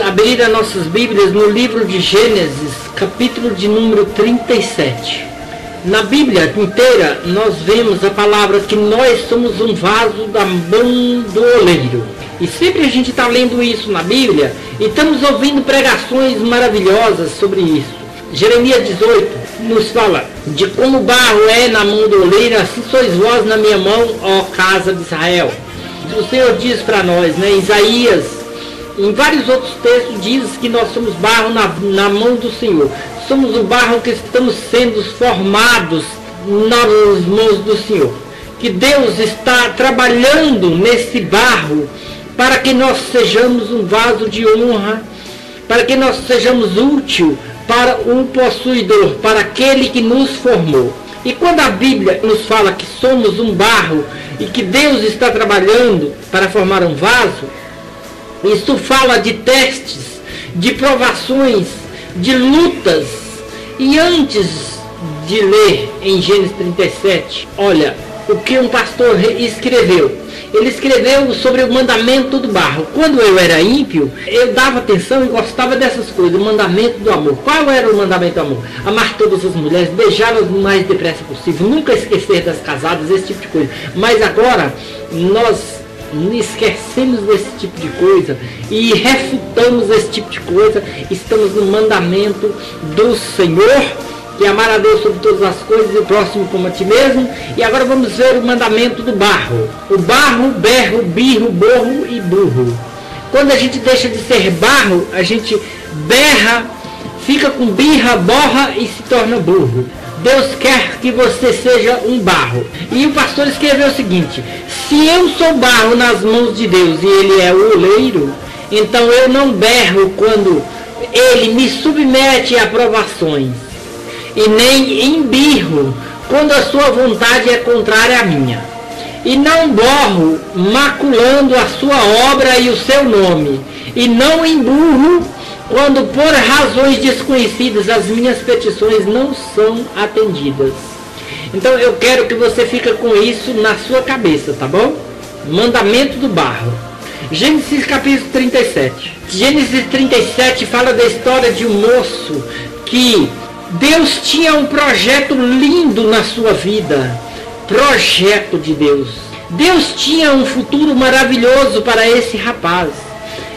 abrir as nossas Bíblias no livro de Gênesis, capítulo de número 37. Na Bíblia inteira nós vemos a palavra que nós somos um vaso da mão do oleiro. E sempre a gente está lendo isso na Bíblia e estamos ouvindo pregações maravilhosas sobre isso. Jeremias 18 nos fala de como o barro é na mão do oleiro, assim sois vós na minha mão, ó casa de Israel. O Senhor diz para nós, né? Isaías, em vários outros textos, diz que nós somos barro na mão do Senhor. Somos o barro que estamos sendo formados nas mãos do Senhor. Que Deus está trabalhando nesse barro para que nós sejamos um vaso de honra, para que nós sejamos útil para o possuidor, para aquele que nos formou. E quando a Bíblia nos fala que somos um barro e que Deus está trabalhando para formar um vaso, isso fala de testes, de provações, de lutas. E antes de ler em Gênesis 37, olha o que um pastor escreveu. Ele escreveu sobre o mandamento do barro. Quando eu era ímpio, eu dava atenção e gostava dessas coisas, o mandamento do amor. Qual era o mandamento do amor? Amar todas as mulheres, beijá-las o mais depressa possível, nunca esquecer das casadas, esse tipo de coisa. Mas agora, nós esquecemos desse tipo de coisa e refutamos esse tipo de coisa. Estamos no mandamento do Senhor, que é amar a Deus sobre todas as coisas e o próximo como a ti mesmo. E agora vamos ver o mandamento do barro. O barro, berro, birro, borro e burro. Quando a gente deixa de ser barro, a gente berra, fica com birra, borra e se torna burro. Deus quer que você seja um barro. E o pastor escreveu o seguinte: se eu sou barro nas mãos de Deus e Ele é o oleiro, então eu não berro quando Ele me submete a provações, e nem embirro quando a sua vontade é contrária à minha. E não borro maculando a sua obra e o seu nome. E não emburro quando por razões desconhecidas as minhas petições não são atendidas. Então eu quero que você fique com isso na sua cabeça, tá bom? Mandamento do barro. Gênesis capítulo 37. Gênesis 37 fala da história de um moço que Deus tinha um projeto lindo na sua vida. Projeto de Deus. Deus tinha um futuro maravilhoso para esse rapaz.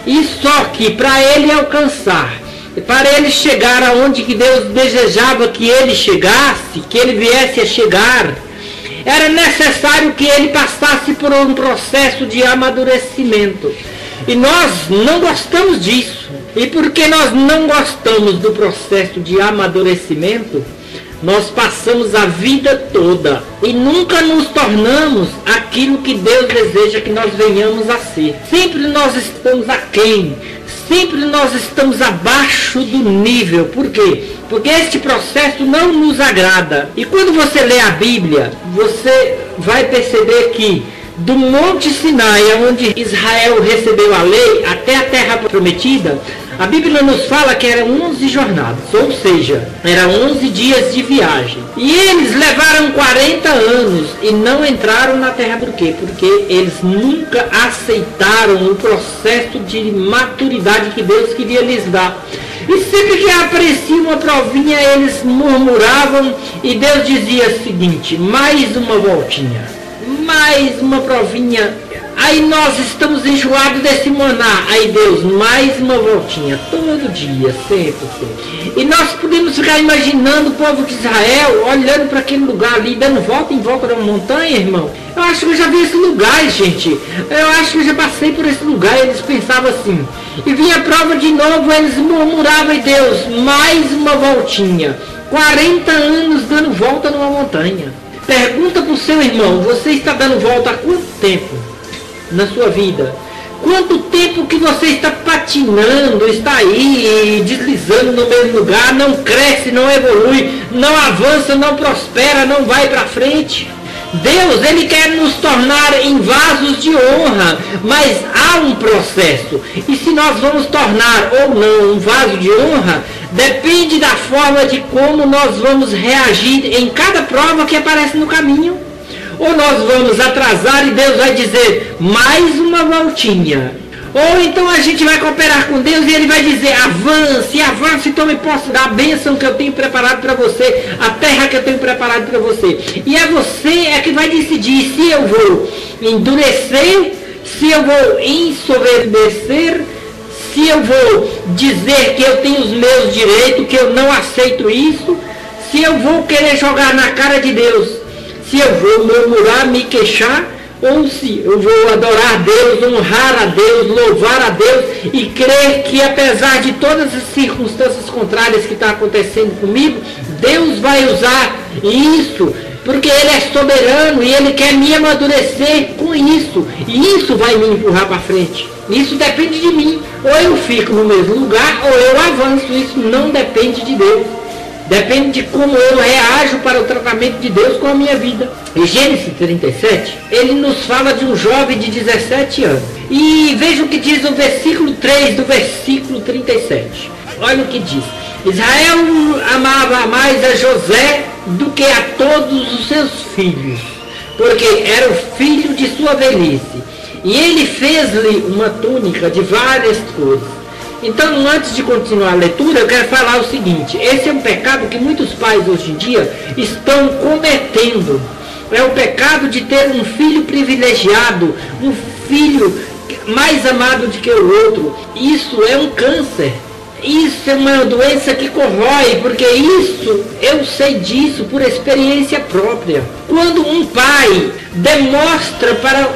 E só que para ele alcançar, para ele chegar aonde que Deus desejava que ele chegasse, que ele viesse a chegar, era necessário que ele passasse por um processo de amadurecimento. E nós não gostamos disso. E porque nós não gostamos do processo de amadurecimento, nós passamos a vida toda e nunca nos tornamos aquilo que Deus deseja que nós venhamos a ser. Sempre nós estamos aquém, sempre nós estamos abaixo do nível. Por quê? Porque este processo não nos agrada. E quando você lê a Bíblia, você vai perceber que do Monte Sinai, onde Israel recebeu a lei, até a terra prometida, a Bíblia nos fala que eram 11 jornadas, ou seja, eram 11 dias de viagem. E eles levaram 40 anos e não entraram na terra. Por quê? Porque eles nunca aceitaram o processo de maturidade que Deus queria lhes dar. E sempre que aparecia uma provinha, eles murmuravam e Deus dizia o seguinte: mais uma voltinha, mais uma provinha. Aí nós estamos enjoados desse maná. Aí Deus, mais uma voltinha, todo dia, sempre. E nós podemos ficar imaginando o povo de Israel olhando para aquele lugar ali, dando volta em volta da montanha, irmão. Eu acho que eu já vi esse lugar, gente. Eu acho que eu já passei por esse lugar. E eles pensavam assim. E vinha a prova de novo, eles murmuravam: e Deus, mais uma voltinha. 40 anos dando volta numa montanha. Pergunta para o seu irmão: você está dando volta há quanto tempo na sua vida? Quanto tempo que você está patinando, está aí deslizando no mesmo lugar, não cresce, não evolui, não avança, não prospera, não vai para frente? Deus, Ele quer nos tornar em vasos de honra, mas há um processo. E se nós vamos tornar ou não um vaso de honra, depende da forma de como nós vamos reagir em cada prova que aparece no caminho. Ou nós vamos atrasar e Deus vai dizer: mais uma voltinha. Ou então a gente vai cooperar com Deus e Ele vai dizer, avance, avance, tome posse da bênção que eu tenho preparado para você, a terra que eu tenho preparado para você. E é você que vai decidir se eu vou endurecer, se eu vou ensoberbecer, se eu vou dizer que eu tenho os meus direitos, que eu não aceito isso, se eu vou querer jogar na cara de Deus, se eu vou murmurar, me queixar, ou se eu vou adorar a Deus, honrar a Deus, louvar a Deus e crer que apesar de todas as circunstâncias contrárias que estão acontecendo comigo, Deus vai usar isso, porque Ele é soberano e Ele quer me amadurecer com isso. E isso vai me empurrar para frente. Isso depende de mim. Ou eu fico no mesmo lugar ou eu avanço. Isso não depende de Deus. Depende de como eu reajo para o tratamento de Deus com a minha vida. Em Gênesis 37, ele nos fala de um jovem de 17 anos. E veja o que diz o versículo 3 do versículo 37. Olha o que diz. Israel amava mais a José do que a todos os seus filhos, porque era o filho de sua velhice. E ele fez-lhe uma túnica de várias cores. Então, antes de continuar a leitura, eu quero falar o seguinte. Esse é um pecado que muitos pais hoje em dia estão cometendo. É o pecado de ter um filho privilegiado, um filho mais amado do que o outro. Isso é um câncer. Isso é uma doença que corrói, porque isso, eu sei disso por experiência própria. Quando um pai demonstra para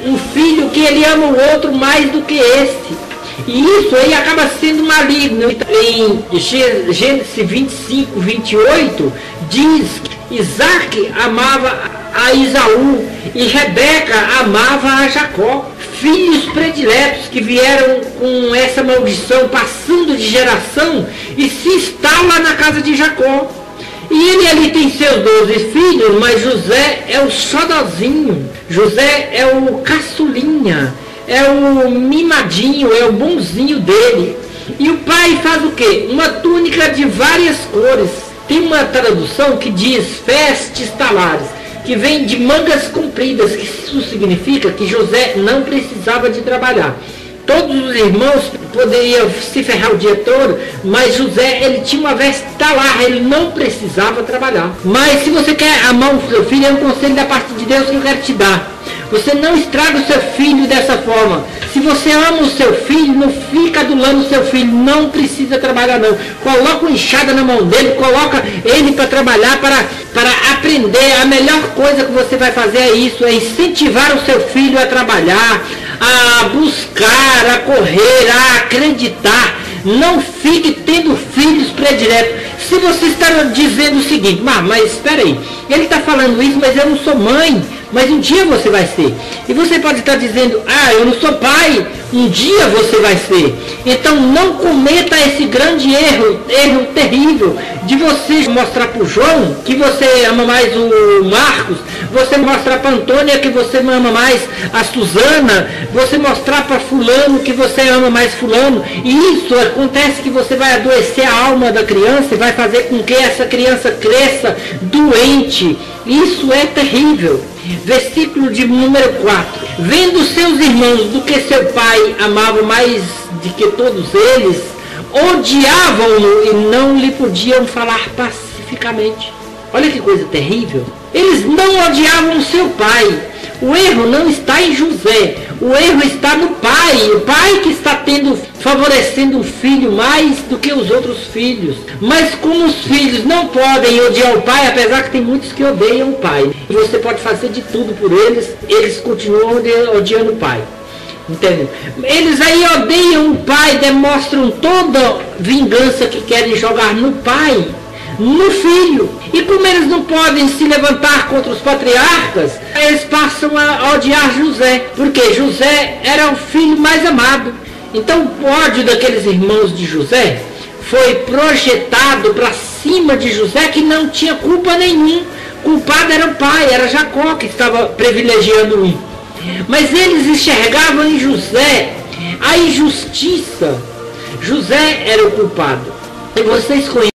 um filho que ele ama o outro mais do que esse, e isso aí acaba sendo maligno. Em Gênesis 25, 28, diz que Isaac amava a Esaú e Rebeca amava a Jacó. Filhos prediletos que vieram com essa maldição, passando de geração e se instala na casa de Jacó. E ele ali tem seus 12 filhos, mas José é o xodozinho, José é o caçulinha, é o mimadinho, é o bonzinho dele. E o pai faz o quê? Uma túnica de várias cores. Tem uma tradução que diz festes talares, que vem de mangas compridas, que isso significa que José não precisava de trabalhar. Todos os irmãos poderiam se ferrar o dia todo, mas José, ele tinha uma veste talar, ele não precisava trabalhar. Mas se você quer amar o seu filho, é um conselho da parte de Deus que eu quero te dar. Você não estraga o seu filho dessa forma. Se você ama o seu filho, não fica adulando o seu filho, não precisa trabalhar não. Coloca uma enxada na mão dele, coloca ele para trabalhar, para aprender. A melhor coisa que você vai fazer é isso, é incentivar o seu filho a trabalhar, a buscar, a correr, a acreditar. Não fique tendo filhos prediletos. Se você está dizendo o seguinte, mas espera aí, ele está falando isso, mas eu não sou mãe. Mas um dia você vai ser. E você pode estar dizendo, eu não sou pai. Um dia você vai ser. Então não cometa esse grande erro terrível, de você mostrar para o João que você ama mais o Marcos, você mostrar para a Antônia que você ama mais a Suzana, você mostrar para fulano que você ama mais fulano. E isso acontece que você vai adoecer a alma da criança e vai fazer com que essa criança cresça doente. Isso é terrível. Versículo de número 4. Vendo seus irmãos do que seu pai amava mais do que todos eles, odiavam-no e não lhe podiam falar pacificamente. Olha que coisa terrível. Eles não odiavam seu pai. O erro não está em José, o erro está no pai. O pai que está favorecendo o filho mais do que os outros filhos. Mas como os filhos não podem odiar o pai, apesar que tem muitos que odeiam o pai, você pode fazer de tudo por eles, eles continuam odiando o pai. Entendeu? Eles aí odeiam o pai, demonstram toda vingança que querem jogar no pai, no filho. E como eles não podem se levantar contra os patriarcas, eles passam a odiar José, porque José era o filho mais amado. Então o ódio daqueles irmãos de José foi projetado para cima de José, que não tinha culpa nenhuma. Culpado era o pai, era Jacó que estava privilegiando um. Mas eles enxergavam em José a injustiça. José era o culpado. E vocês conhecem